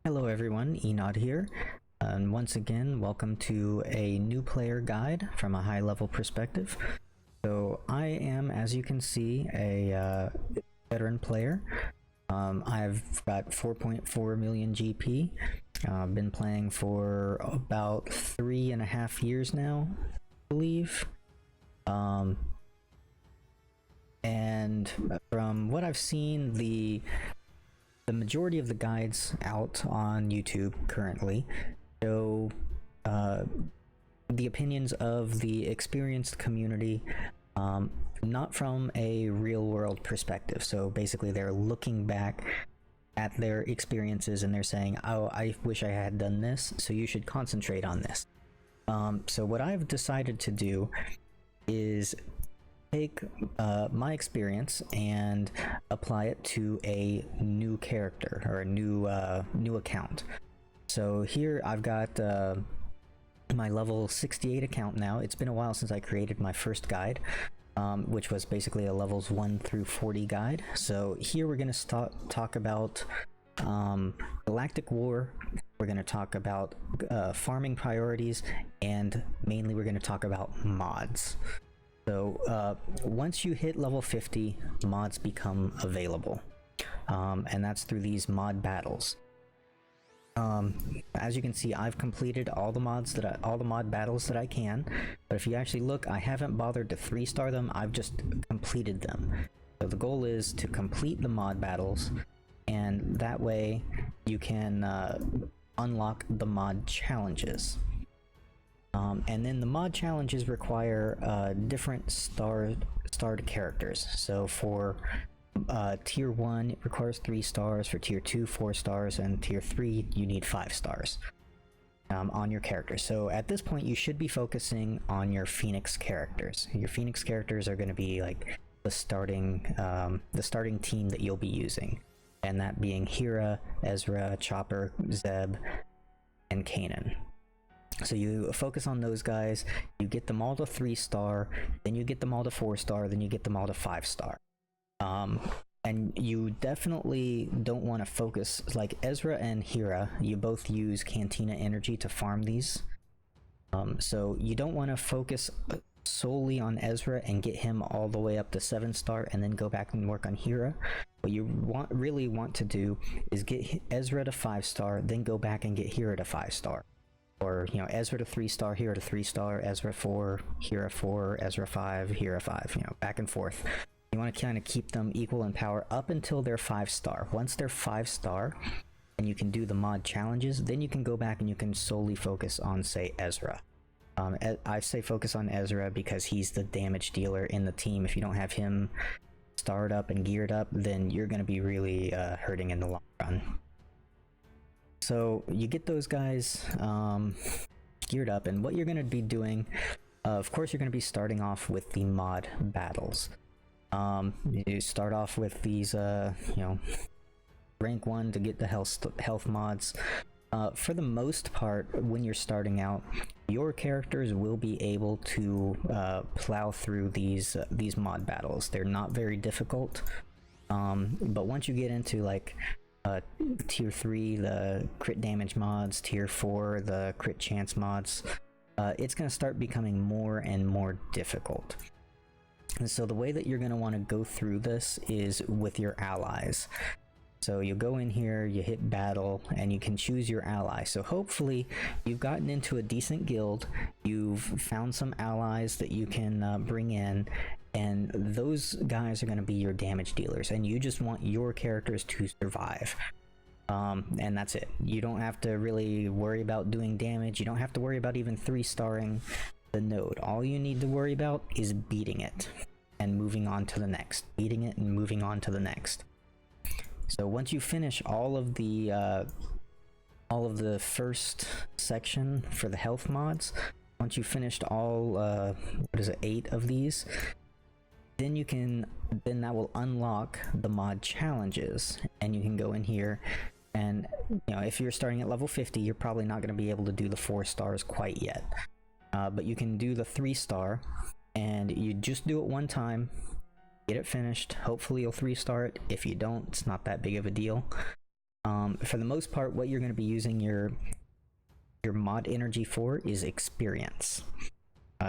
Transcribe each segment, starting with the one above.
Hello everyone, Enod here, and once again, welcome to a new player guide from a high-level perspective. So I am, as you can see, a veteran player. I've got 4.4 million GP. I've been playing for about 3.5 years now, I believe. And from what I've seen, the majority of the guides out on YouTube currently show the opinions of the experienced community, not from a real world perspective. So basically they're looking back at their experiences and they're saying, oh, I wish I had done this, so you should concentrate on this. So what I've decided to do is take my experience and apply it to a new character or a new account. So here I've got my level 68 account now. It's been a while since I created my first guide, which was basically a levels 1 through 40 guide. So here we're going to talk about Galactic War. We're going to talk about farming priorities, and mainly we're going to talk about mods. So once you hit level 50, mods become available, and that's through these mod battles. As you can see, I've completed all the mod battles that I can, but if you actually look, I haven't bothered to 3-star them. I've just completed them. So the goal is to complete the mod battles, and that way you can unlock the mod challenges. And then the mod challenges require different starred characters. So for tier 1 it requires 3 stars, for tier 2 4 stars, and tier 3 you need 5 stars on your characters. So at this point you should be focusing on your Phoenix characters. Your Phoenix characters are going to be like the starting team that you'll be using, and that being Hera, Ezra, Chopper, Zeb, and Kanan. So you focus on those guys, you get them all to 3-star, then you get them all to 4-star, then you get them all to 5-star. And you definitely don't want to focus, like Ezra and Hera, you both use Cantina energy to farm these. So you don't want to focus solely on Ezra and get him all the way up to 7-star and then go back and work on Hera. What you really want to do is get Ezra to 5-star, then go back and get Hera to 5-star. Or, you know, Ezra to 3-star, Hera to 3-star, Ezra 4, Hera 4, Ezra 5, Hera 5, you know, back and forth. You want to kind of keep them equal in power up until they're 5-star. Once they're 5-star, and you can do the mod challenges, then you can go back and you can solely focus on, say, Ezra. I say focus on Ezra because he's the damage dealer in the team. If you don't have him starred up and geared up, then you're going to be really hurting in the long run. So you get those guys geared up, and what you're going to be doing, of course you're going to be starting off with the mod battles. You start off with these you know, rank 1 to get the health mods. For the most part, when you're starting out, your characters will be able to plow through these mod battles. They're not very difficult, but once you get into like tier 3, the crit damage mods, tier 4, the crit chance mods, it's going to start becoming more and more difficult. And so the way that you're going to want to go through this is with your allies. So you go in here, you hit battle, and you can choose your ally. So hopefully you've gotten into a decent guild, you've found some allies that you can bring in, and those guys are going to be your damage dealers, and you just want your characters to survive. And that's it. You don't have to really worry about doing damage. You don't have to worry about even 3-starring the node. All you need to worry about is beating it and moving on to the next. Beating it and moving on to the next. So once you finish all of the first section for the health mods, once you finished all what is it, 8 of these, then that will unlock the mod challenges, and you can go in here. And you know, if you're starting at level 50, you're probably not going to be able to do the 4 stars quite yet, but you can do the 3-star, and you just do it one time, get it finished. Hopefully you'll 3-star it. If you don't, it's not that big of a deal. For the most part, what you're going to be using your mod energy for is experience.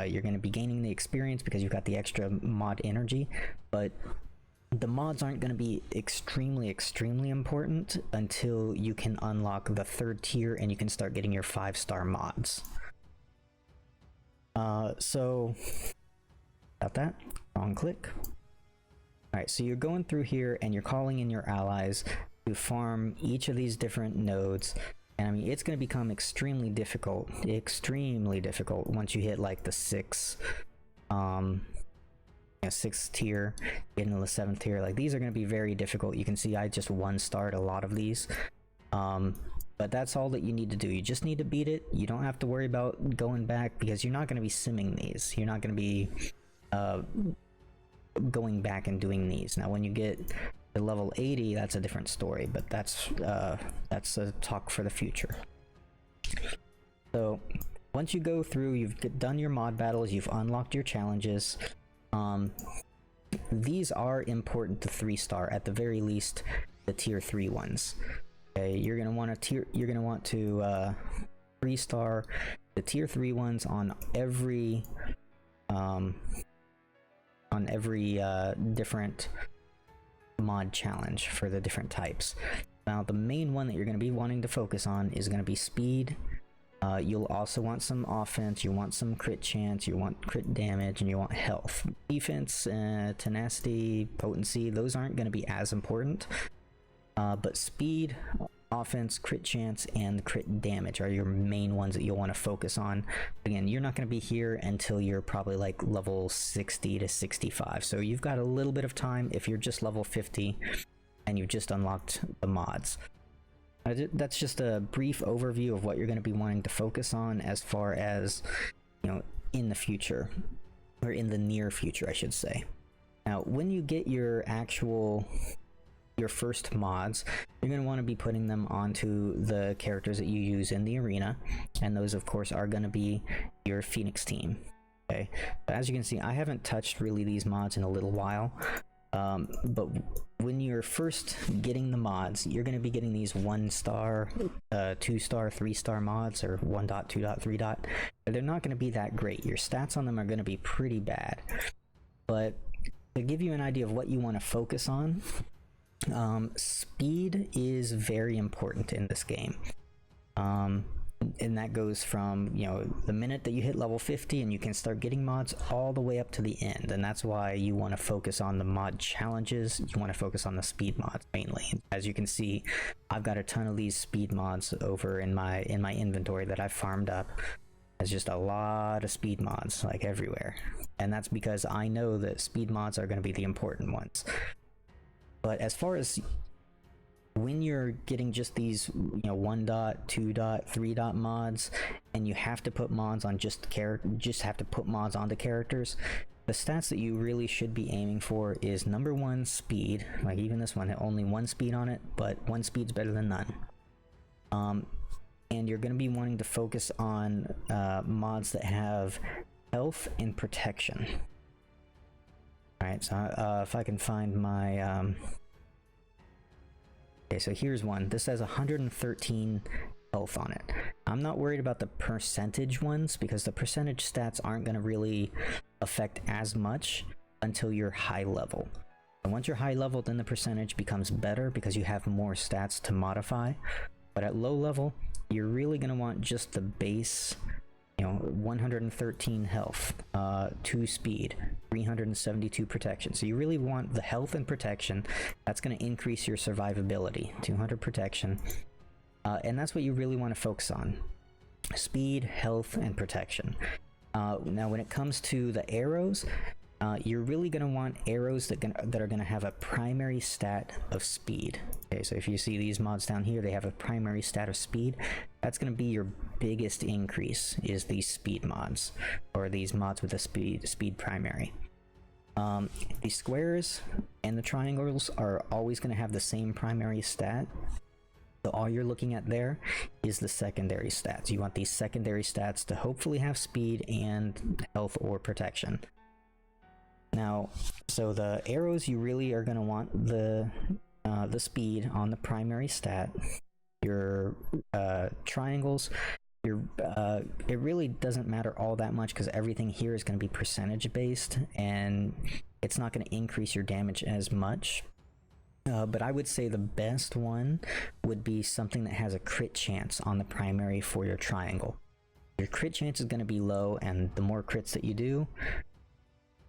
You're going to be gaining the experience because you've got the extra mod energy, but the mods aren't going to be extremely important until you can unlock the 3rd tier and you can start getting your 5-star mods. So about that, wrong click. Alright, so you're going through here and you're calling in your allies to farm each of these different nodes. And I mean, it's going to become extremely difficult once you hit like the 6th tier, get into the 7th tier. Like, these are going to be very difficult. You can see I just 1-starred a lot of these. But that's all that you need to do. You just need to beat it. You don't have to worry about going back because you're not going to be simming these. You're not going to be going back and doing these. Now, when you get to level 80, that's a different story, but that's a talk for the future. So once you go through, you've done your mod battles, you've unlocked your challenges. These are important to 3-star, at the very least, the tier 3 ones. Okay, you're gonna want to 3-star the tier 3 ones on every different mod challenge for the different types. Now, the main one that you're going to be wanting to focus on is going to be speed. You'll also want some offense, you want some crit chance, you want crit damage, and you want health. Defense, tenacity, potency, those aren't going to be as important. But speed, offense, crit chance, and crit damage are your main ones that you'll want to focus on. Again, you're not going to be here until you're probably like level 60 to 65. So you've got a little bit of time if you're just level 50 and you've just unlocked the mods. That's just a brief overview of what you're going to be wanting to focus on as far as, you know, in the future, or in the near future, I should say. Now, when you get your first mods, you're going to want to be putting them onto the characters that you use in the arena, and those of course are going to be your Phoenix team. Okay, but as you can see, I haven't touched really these mods in a little while, but when you're first getting the mods, you're going to be getting these 1-star, 2-star, 3-star mods, or 1 dot, 2 dot, 3 dot. They're not going to be that great. Your stats on them are going to be pretty bad, but to give you an idea of what you want to focus on, speed is very important in this game, and that goes from, you know, the minute that you hit level 50 and you can start getting mods all the way up to the end. And that's why you want to focus on the mod challenges. You want to focus on the speed mods mainly. As you can see, I've got a ton of these speed mods over in my inventory that I've farmed up. There's just a lot of speed mods, like, everywhere, and that's because I know that speed mods are going to be the important ones. But as far as when you're getting just these, you know, 1 dot, 2 dot, 3 dot mods, and you have to put mods on just have to put mods onto characters, the stats that you really should be aiming for is number 1, speed. Like, even this one had only 1 speed on it, but 1 speed's better than none. And you're going to be wanting to focus on mods that have health and protection. Alright, so if I can find my okay, so here's one. This has 113 health on it. I'm not worried about the percentage ones because the percentage stats aren't going to really affect as much until you're high level. And once you're high level, then the percentage becomes better because you have more stats to modify. But at low level, you're really going to want just the base, you know, 113 health, 2 speed, 372 protection. So you really want the health and protection. That's going to increase your survivability. 200 protection. And that's what you really want to focus on. Speed, health, and protection. Now, when it comes to the arrows, you're really going to want arrows that are going to have a primary stat of speed. Okay, so if you see these mods down here, they have a primary stat of speed. That's going to be your biggest increase, is these speed mods, or these mods with a speed primary. The squares and the triangles are always going to have the same primary stat. So all you're looking at there is the secondary stats. You want these secondary stats to hopefully have speed and health or protection. Now, so the arrows, you really are going to want the the speed on the primary stat, your triangles, it really doesn't matter all that much because everything here is going to be percentage based and it's not going to increase your damage as much. But I would say the best one would be something that has a crit chance on the primary for your triangle. Your crit chance is going to be low, and the more crits that you do,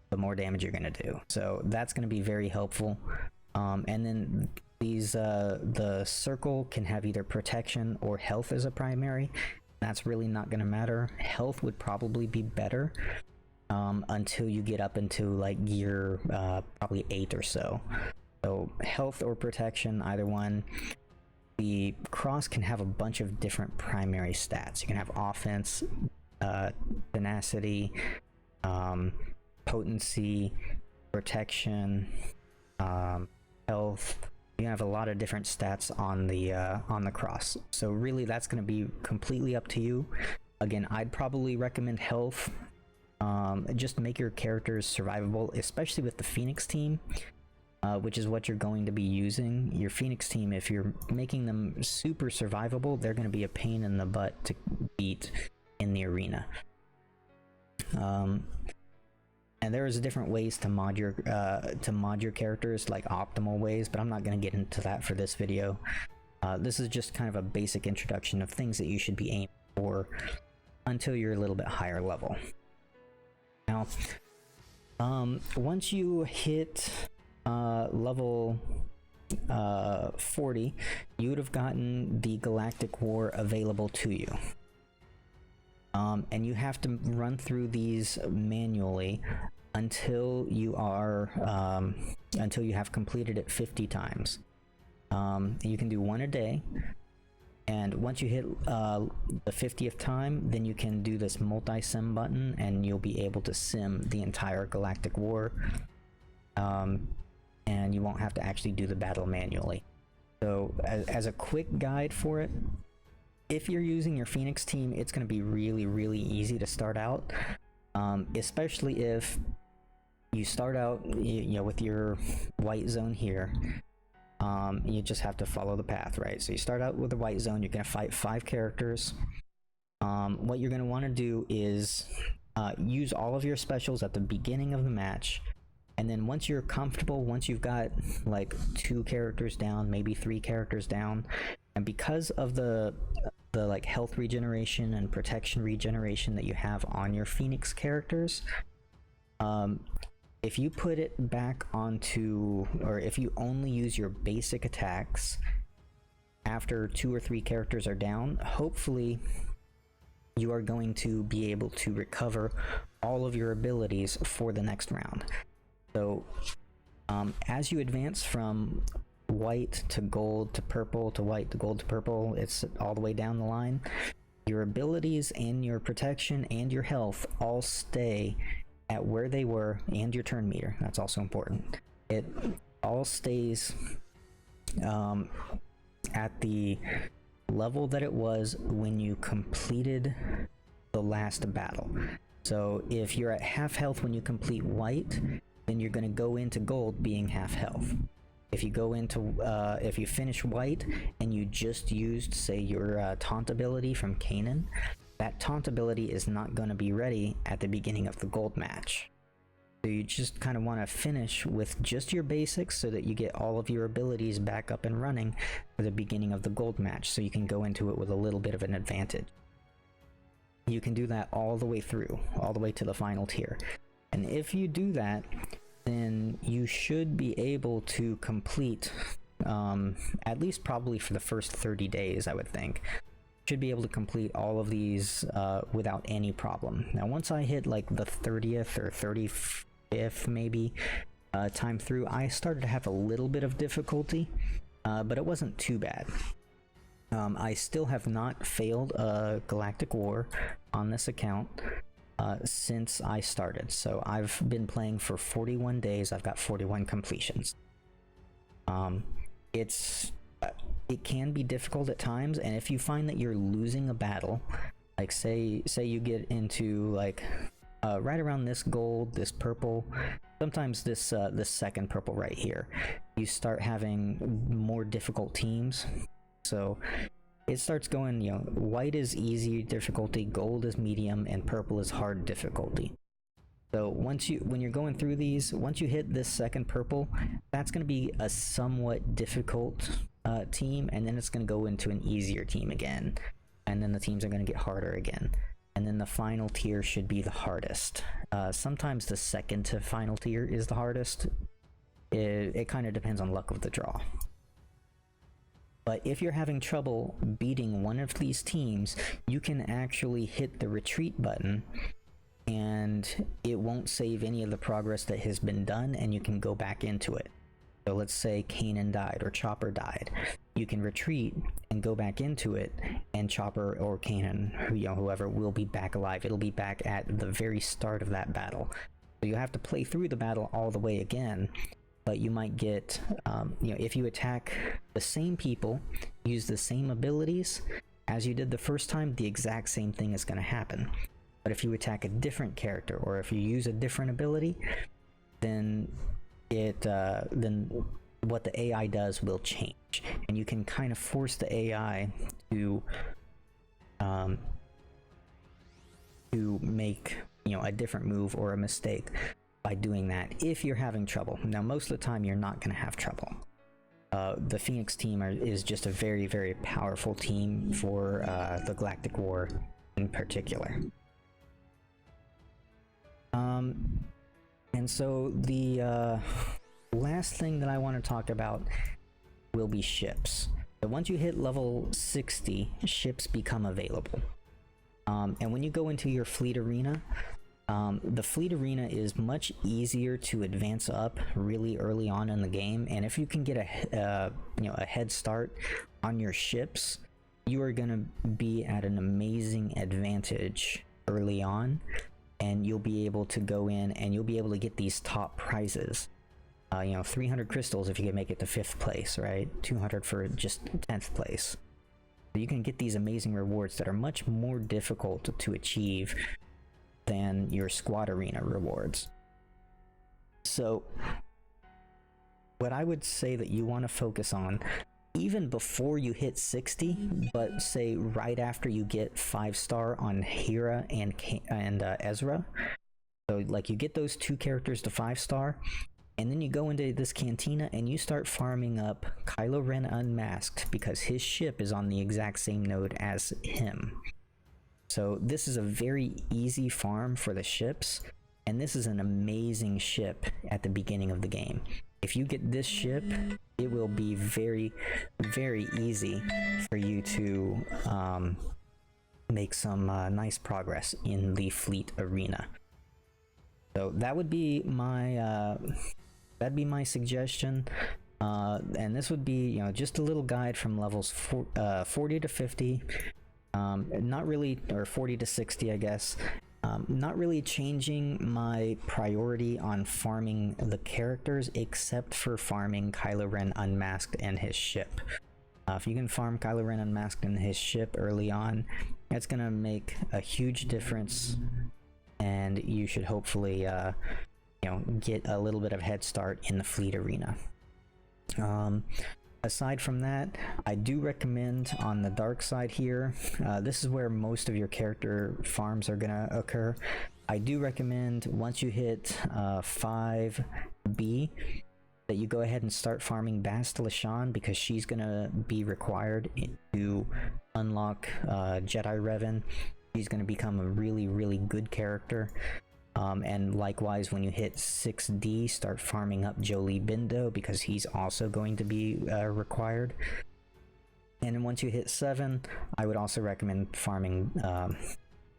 the more damage you're going to do. So that's going to be very helpful. And then these the circle can have either protection or health as a primary. That's really not going to matter. Health would probably be better until you get up into like gear probably 8 or so. So health or protection, either one. The cross can have a bunch of different primary stats. You can have offense, tenacity, potency, protection, health. You have a lot of different stats on the cross. So really that's going to be completely up to you. Again, I'd probably recommend health. Just make your characters survivable, especially with the Phoenix team. Which is what you're going to be using. Your Phoenix team, if you're making them super survivable, they're going to be a pain in the butt to beat in the arena. And there's different ways to mod your characters, like optimal ways, but I'm not going to get into that for this video. This is just kind of a basic introduction of things that you should be aiming for until you're a little bit higher level. Now, once you hit level 40, you would have gotten the Galactic War available to you. And you have to run through these manually until you have completed it 50 times. You can do one a day, and once you hit the 50th time, then you can do this multi-sim button and you'll be able to sim the entire Galactic War. And you won't have to actually do the battle manually. So as a quick guide for it, if you're using your Phoenix team, it's going to be really easy to start out, especially if you start out with your white zone here. You just have to follow the path, right? So you start out with the white zone, you're going to fight 5 characters. What you're going to want to do is use all of your specials at the beginning of the match. And then once you're comfortable, once you've got like 2 characters down, maybe 3 characters down, and because of the like health regeneration and protection regeneration that you have on your Phoenix characters, if you put it back onto, or if you only use your basic attacks after 2 or 3 characters are down, hopefully you are going to be able to recover all of your abilities for the next round. So as you advance from white to gold to purple to white to gold to purple, it's all the way down the line, your abilities and your protection and your health all stay at where they were, and your turn meter, that's also important. It all stays at the level that it was when you completed the last battle. So if you're at half health when you complete white, then you're going to go into gold being half health. If you go into if you finish white and you just used, say, your taunt ability from Kanan, that taunt ability is not going to be ready at the beginning of the gold match. So you just kind of want to finish with just your basics so that you get all of your abilities back up and running for the beginning of the gold match, so you can go into it with a little bit of an advantage. You can do that all the way through, all the way to the final tier. And if you do that, then you should be able to complete, at least probably for the first 30 days, I would think, should be able to complete all of these without any problem. Now, once I hit like the 30th or 35th maybe time through, I started to have a little bit of difficulty, but it wasn't too bad. I still have not failed a Galactic War on this account since I started. So I've been playing for 41 days. I've got 41 completions. It can be difficult at times, and if you find that you're losing a battle, like say you get into like right around this gold, this purple, sometimes this this second purple right here, you start having more difficult teams. So it starts going, you know, white is easy difficulty, gold is medium, and purple is hard difficulty. So when you're going through these, once you hit this second purple, that's going to be a somewhat difficult team, and then it's going to go into an easier team again, and then the teams are going to get harder again, and then the final tier should be the hardest. Sometimes the second to final tier is the hardest. It kind of depends on luck of the draw. But if you're having trouble beating one of these teams, you can actually hit the retreat button, and it won't save any of the progress that has been done, and you can go back into it. So let's say Kanan died or Chopper died. You can retreat and go back into it, and Chopper or Kanan, whoever, will be back alive. It'll be back at the very start of that battle. So you have to play through the battle all the way again, but you might get, if you attack the same people, use the same abilities as you did the first time, the exact same thing is going to happen. But if you attack a different character, or if you use a different ability, then then what the AI does will change, and you can kind of force the AI to make, a different move or a mistake by doing that if you're having trouble. Now, most of the time you're not going to have trouble. The Phoenix team is just a very, very powerful team for the Galactic War in particular. And so the last thing that I want to talk about will be ships. So once you hit level 60, ships become available. And when you go into your fleet arena, the fleet arena is much easier to advance up really early on in the game, and if you can get a head start on your ships, you are going to be at an amazing advantage early on, and you'll be able to go in and you'll be able to get these top prizes. 300 crystals if you can make it to 5th place, right? 200 for just 10th place. You can get these amazing rewards that are much more difficult to achieve than your squad arena rewards. So what I would say that you want to focus on, even before you hit 60, but say right after you get 5-star on Hera and Ezra, so like you get those two characters to 5-star, and then you go into this cantina and you start farming up Kylo Ren Unmasked, because his ship is on the exact same node as him. So this is a very easy farm for the ships, and this is an amazing ship at the beginning of the game. If you get this ship, it will be very, very easy for you to make some nice progress in the fleet arena. So that would be my suggestion, and this would be just a little guide from levels 40 to 50. Not really, or 40 to 60, I guess. Not really changing my priority on farming the characters, except for farming Kylo Ren Unmasked and his ship. If you can farm Kylo Ren Unmasked and his ship early on, that's gonna make a huge difference, and you should hopefully get a little bit of head start in the fleet arena. Aside from that, I do recommend on the dark side here, this is where most of your character farms are gonna occur. I do recommend once you hit 5B that you go ahead and start farming Bastila Shan, because she's gonna be required to unlock Jedi Revan. She's gonna become a really, really good character. And likewise, when you hit 6D, start farming up Jolie Bindo, because he's also going to be required. And then once you hit 7, I would also recommend farming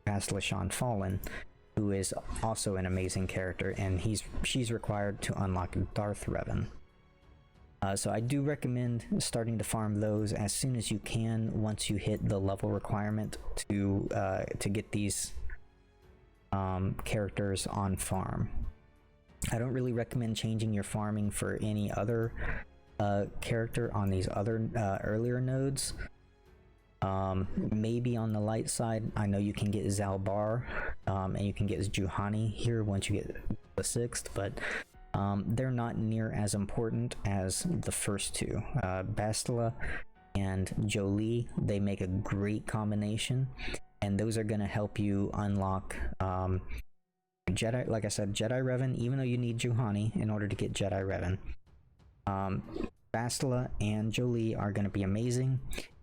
Bastila Shan Fallen, who is also an amazing character, and she's required to unlock Darth Revan. So I do recommend starting to farm those as soon as you can once you hit the level requirement to get these characters on farm. I don't really recommend changing your farming for any other character on these other earlier nodes, Maybe on the light side, I know you can get Zalbar, and you can get Juhani here once you get the 6th, but they're not near as important as the first two. Bastila and Jolie, they make a great combination, and those are going to help you unlock Jedi, like I said, Jedi Revan, even though you need Juhani in order to get Jedi Revan. Bastila and Jolie are going to be amazing,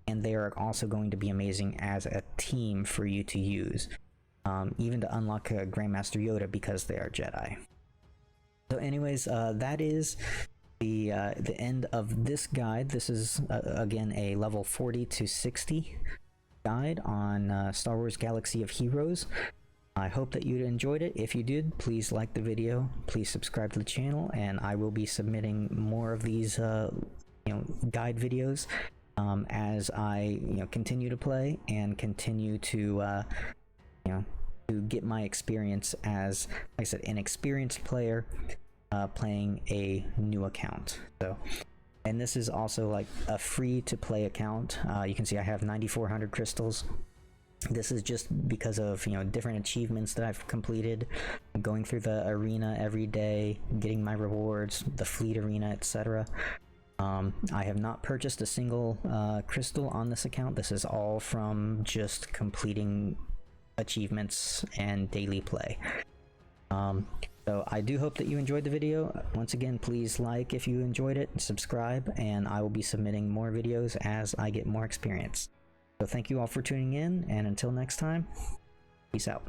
and they are also going to be amazing as a team for you to use, even to unlock Grandmaster Yoda because they are Jedi. So anyways, that is the end of this guide. This is again a level 40 to 60 guide on Star Wars Galaxy of Heroes. I hope that you enjoyed it. If you did, please like the video, please subscribe to the channel, and I will be submitting more of these guide videos as I continue to play and continue to to get my experience as, like I said, an experienced player playing a new account. So, and this is also like a free to play account. You can see I have 9,400 crystals. This is just because of different achievements that I've completed, going through the arena every day, getting my rewards, the fleet arena, etc. I have not purchased a single crystal on this account. This is all from just completing achievements and daily play. So I do hope that you enjoyed the video. Once again, please like if you enjoyed it, subscribe, and I will be submitting more videos as I get more experience. So thank you all for tuning in, and until next time, peace out.